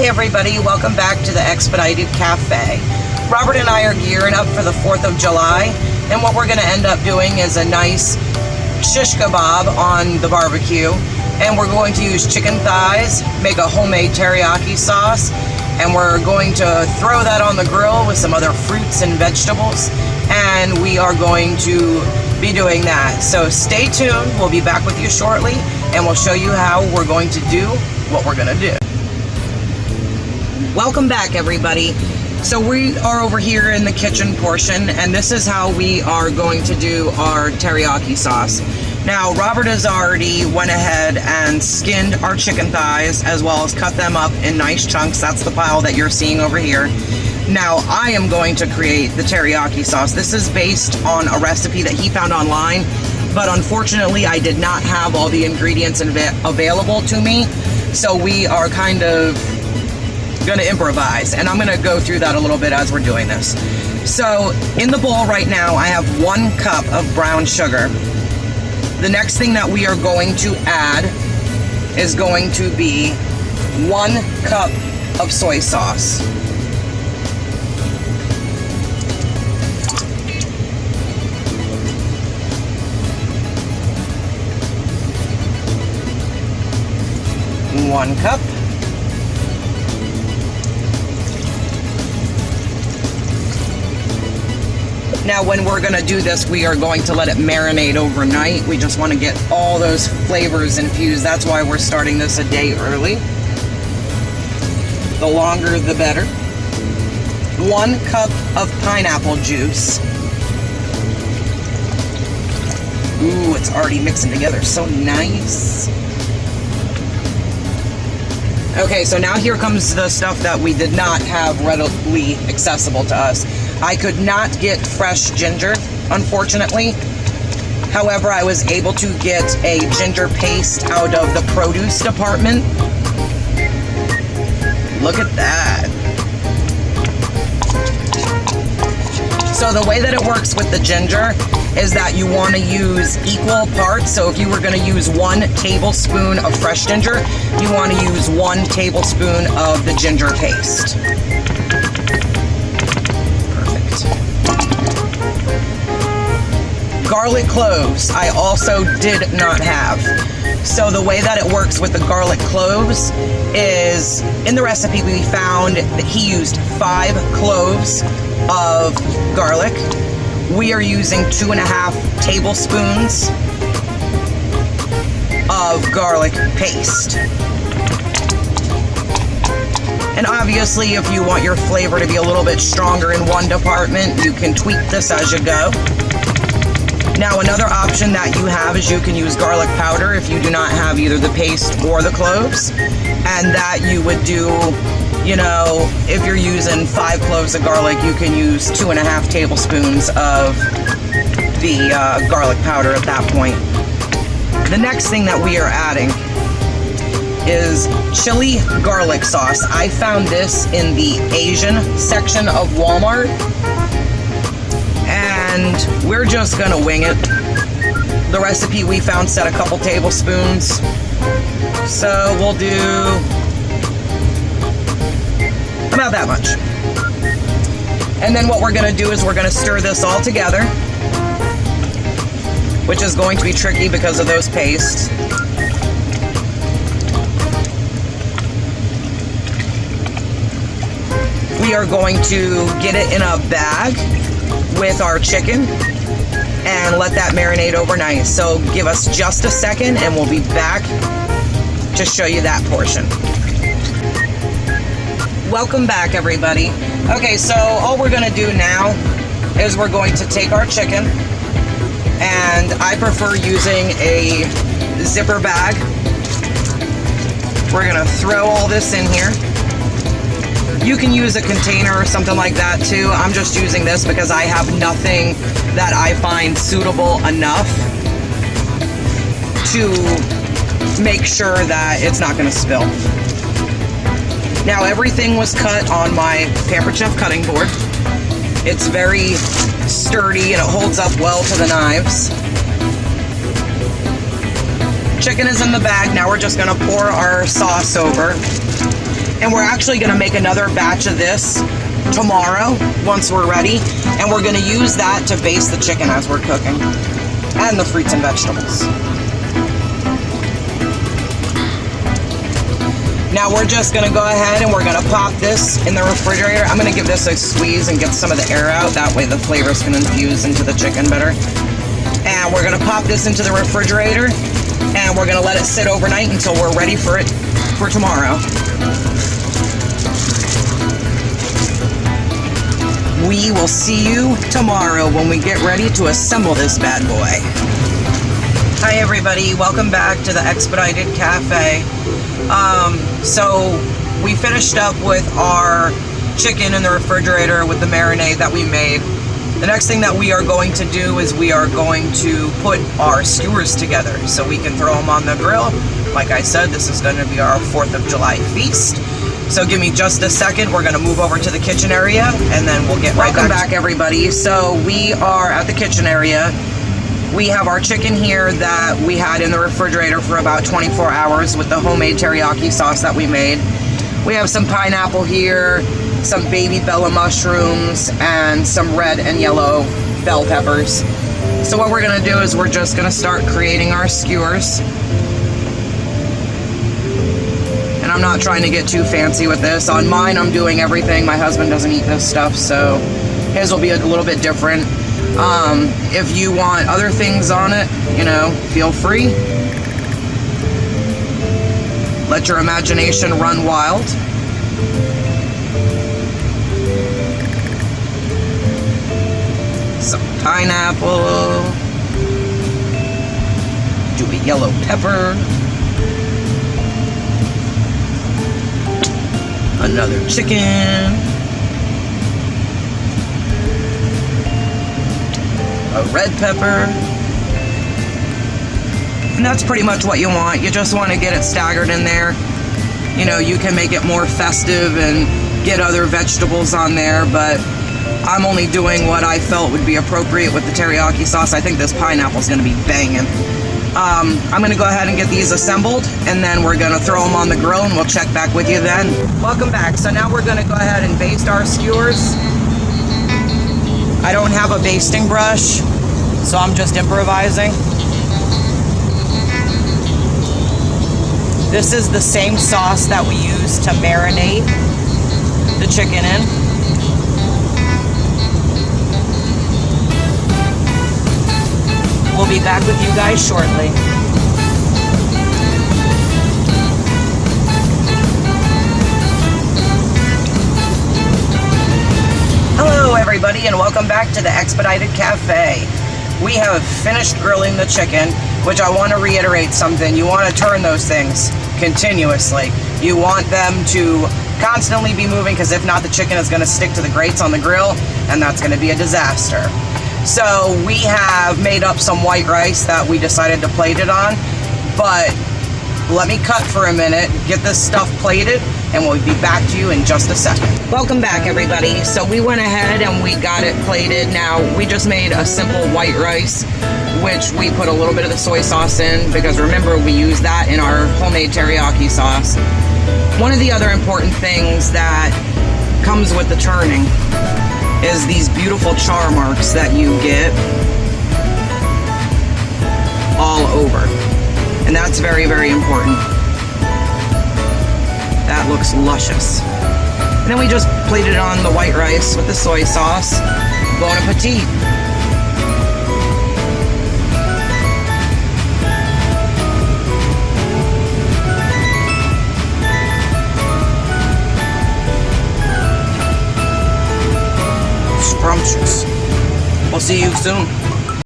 Hi everybody, welcome back to the Expedited Cafe. Robert and I are gearing up for the 4th of July, and what we're going to end up doing is a nice shish kebab on the barbecue, and we're going to use chicken thighs, make a homemade teriyaki sauce, and we're going to throw that on the grill with some other fruits and vegetables, and we are going to be doing that. So stay tuned, we'll be back with you shortly, and we'll show you how we're going to do what we're going to do. Welcome back everybody. So we are over here in the kitchen portion, and this is how we are going to do our teriyaki sauce. Now Robert has already went ahead and skinned our chicken thighs as well as cut them up in nice chunks. That's the pile that you're seeing over here. Now I am going to create the teriyaki sauce. This is based on a recipe that he found online, but unfortunately I did not have all the ingredients available to me, so we are kind of gonna improvise, and I'm gonna go through that a little bit as we're doing this. So in the bowl right now I have 1 cup of brown sugar. The next thing that we are going to add is going to be 1 cup of soy sauce. One cup. Now when we're going to do this, we are going to let it marinate overnight. We just want to get all those flavors infused. That's why we're starting this a day early. The longer the better. 1 cup of pineapple juice. Ooh, it's already mixing together so nice. Okay, so now here comes the stuff that we did not have readily accessible to us. I could not get fresh ginger, unfortunately. However, I was able to get a ginger paste out of the produce department. Look at that. So the way that it works with the ginger is that you want to use equal parts. So if you were going to use 1 tablespoon of fresh ginger, you want to use 1 tablespoon of the ginger paste. Perfect. Garlic cloves, I also did not have. So the way that it works with the garlic cloves is, in the recipe we found that he used 5 cloves of garlic. We are using 2.5 tablespoons of garlic paste. And obviously, if you want your flavor to be a little bit stronger in one department, you can tweak this as you go. Now, another option that you have is you can use garlic powder if you do not have either the paste or the cloves. And that you would do, you know, if you're using 5 cloves of garlic, you can use 2.5 tablespoons of the garlic powder at that point. The next thing that we are adding is chili garlic sauce. I found this in the Asian section of Walmart, and we're just gonna wing it. The recipe we found said a couple tablespoons, so we'll do about that much. And then what we're going to do is we're going to stir this all together, which is going to be tricky because of those pastes. We are going to get it in a bag with our chicken and let that marinate overnight. So give us just a second and we'll be back to show you that portion. Welcome back everybody. Okay, so all we're gonna do now is we're going to take our chicken, and I prefer using a zipper bag. We're gonna throw all this in here. You can use a container or something like that too. I'm just using this because I have nothing that I find suitable enough to make sure that it's not gonna spill. Now everything was cut on my Pampered Chef cutting board. It's very sturdy and it holds up well to the knives. Chicken is in the bag. Now we're just gonna pour our sauce over. And we're actually gonna make another batch of this tomorrow once we're ready. And we're gonna use that to baste the chicken as we're cooking. And the fruits and vegetables. Now we're just gonna go ahead and we're gonna pop this in the refrigerator. I'm gonna give this a squeeze and get some of the air out. That way the flavors can infuse into the chicken better. And we're gonna pop this into the refrigerator and we're gonna let it sit overnight until we're ready for it for tomorrow. We will see you tomorrow when we get ready to assemble this bad boy. Hi everybody, welcome back to the Expedited Cafe. So we finished up with our chicken in the refrigerator with the marinade that we made. The next thing that we are going to do is we are going to put our skewers together so we can throw them on the grill. Like I said, this is going to be our 4th of July feast. So give me just a second. We're going to move over to the kitchen area and then we'll get right back everybody. So we are at the kitchen area. We have our chicken here that we had in the refrigerator for about 24 hours with the homemade teriyaki sauce that we made. We have some pineapple here, some baby bella mushrooms, and some red and yellow bell peppers. So what we're gonna do is we're just gonna start creating our skewers. And I'm not trying to get too fancy with this. On mine, I'm doing everything. My husband doesn't eat this stuff, so his will be a little bit different. If you want other things on it, you know, feel free. Let your imagination run wild. Some pineapple. Do a yellow pepper. Another chicken. A red pepper. And that's pretty much what you want. You just want to get it staggered in there. You know, you can make it more festive and get other vegetables on there, but I'm only doing what I felt would be appropriate with the teriyaki sauce. I think this pineapple is going to be banging. I'm going to go ahead and get these assembled, and then we're going to throw them on the grill, and we'll check back with you then. Welcome back. So now we're going to go ahead and baste our skewers. I don't have a basting brush, so I'm just improvising. This is the same sauce that we use to marinate the chicken in. We'll be back with you guys shortly. Hello everybody and welcome back to the Expedited Cafe. We have finished grilling the chicken, which I want to reiterate something. You want to turn those things continuously. You want them to constantly be moving, because if not, the chicken is going to stick to the grates on the grill and that's going to be a disaster. So we have made up some white rice that we decided to plate it on, but let me cut for a minute, get this stuff plated, and we'll be back to you in just a second. Welcome back everybody. So we went ahead and we got it plated. Now we just made a simple white rice, which we put a little bit of the soy sauce in, because remember we use that in our homemade teriyaki sauce. One of the other important things that comes with the turning is these beautiful char marks that you get all over. And that's very, very important. That looks luscious. And then we just plated it on the white rice with the soy sauce. Bon appetit. Scrumptious. We'll see you soon.